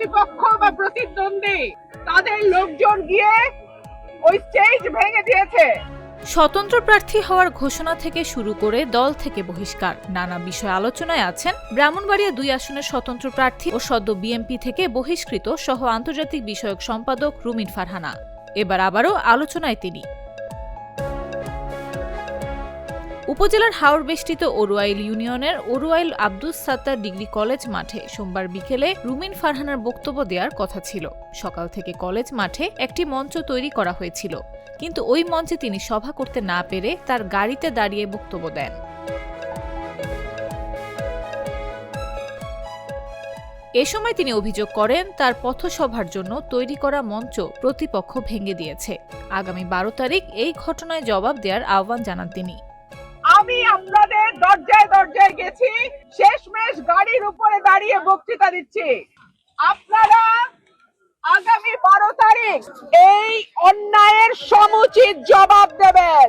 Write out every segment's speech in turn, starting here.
প্রতিপক্ষ বা প্রতিদ্বন্দ্বী তাদের লোকজন গিয়ে ওই স্টেজ ভেঙে দিয়েছে। স্বতন্ত্র প্রার্থী হওয়ার ঘোষণা থেকে শুরু করে দল থেকে বহিষ্কার নানা বিষয় আলোচনায় আছেন ব্রাহ্মণবাড়িয়া ২ আসনের স্বতন্ত্র প্রার্থী ও সদ্য বিএনপি থেকে বহিষ্কৃত সহ আন্তর্জাতিক বিষয়ক সম্পাদক রুমিন ফারহানা। এবার আবারও আলোচনায় তিনি। উপজেলার হাওর বেষ্টিত ওরুয়াইল ইউনিয়নের ওরুয়াইল আব্দুস সাত্তার ডিগ্রি কলেজ মাঠে সোমবার বিকেলে রুমিন ফারহানার বক্তব্য দেওয়ার কথা ছিল। সকাল থেকে কলেজ মাঠে একটি মঞ্চ তৈরি করা হয়েছিল, কিন্তু ওই মঞ্চে তিনি সভা করতে না পেরে তার গাড়িতে দাঁড়িয়ে বক্তব্য দেন। এ সময় তিনি অভিযোগ করেন তার পথসভার জন্য তৈরি করা মঞ্চ প্রতিপক্ষ ভেঙে দিয়েছে। আগামী ১২ তারিখ এই ঘটনায় জবাব দেওয়ার আহ্বান জানান তিনি। আমি আপনাদের দরজায় দরজায় গেছি, শেষমেশ গাড়ির উপরে দাঁড়িয়ে বক্তৃতা দিচ্ছি। আপনারা আগামী ১২ তারিখ এই অন্যায়ের সমুচিত জবাব দেবেন।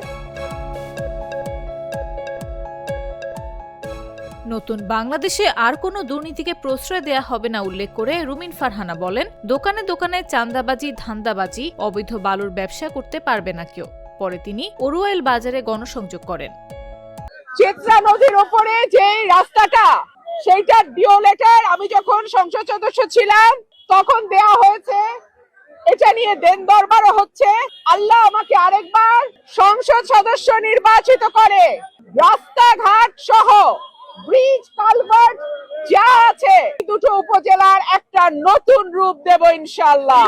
নতুন বাংলাদেশে আর কোনো দুর্নীতিকে প্রশ্রয় দেয়া হবে না উল্লেখ করে রুমিন ফারহানা বলেন, দোকানে দোকানে চাঁদাবাজি, ধান্দাবাজি, অবৈধ বালুর ব্যবসা করতে পারবে না কেউ। পরে তিনি ওরুয়াইল বাজারে গণসংযোগ করেন। চিত্রা নদীর উপরে যে রাস্তাটা, সেইটার ডিওলেটার আমি যখন সংসদ সদস্য ছিলাম তখন দেয়া হয়েছে। এটা নিয়ে দেন দরবারও হচ্ছে। আল্লাহ আমাকে আরেকবার সংসদ সদস্য নির্বাচিত করে রাস্তাঘাট সহ ব্রিজ কালভার্ট যা আছে দুটো উপজেলার একটা নতুন রূপ দেব ইনশাআল্লাহ।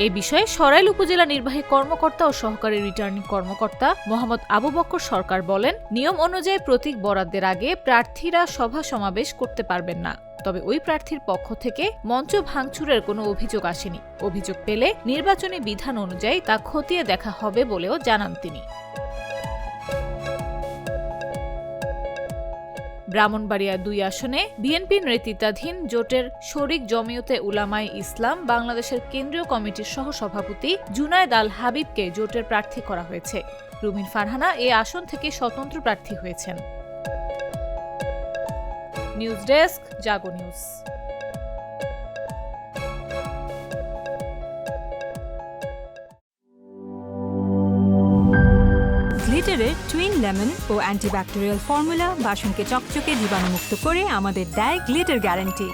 এ বিষয়ে সরাইল উপজেলা নির্বাহী কর্মকর্তা ও সহকারী রিটার্নিং কর্মকর্তা মোহাম্মদ আবু বক্কর সরকার বলেন, নিয়ম অনুযায়ী প্রতীক বরাদ্দের আগে প্রার্থীরা সভা সমাবেশ করতে পারবেন না। তবে ওই প্রার্থীর পক্ষ থেকে মঞ্চ ভাঙচুরের কোনো অভিযোগ আসেনি। অভিযোগ পেলে নির্বাচনী বিধান অনুযায়ী তা খতিয়ে দেখা হবে বলেও জানান তিনি। ব্রাহ্মণবাড়িয়া ২ আসনে বিএনপি নেতৃত্বাধীন জোটের শরিক জমিয়তে উলামায়ে ইসলাম বাংলাদেশের কেন্দ্রীয় কমিটির সহসভাপতি জুনায়েদ আল হাবিবকে জোটের প্রার্থী করা হয়েছে। রুমিন ফারহানা এ আসন থেকে স্বতন্ত্র প্রার্থী হয়েছেন। নিউজ ডেস্ক, জাগো নিউজ। গ্লিটারের টুইন লেমন ও অ্যান্টিব্যাকটেরিয়াল ফর্মুলা বাসনকে চকচকে জীবাণুমুক্ত করে আমাদের দেয় গ্লিটার গ্যারান্টি।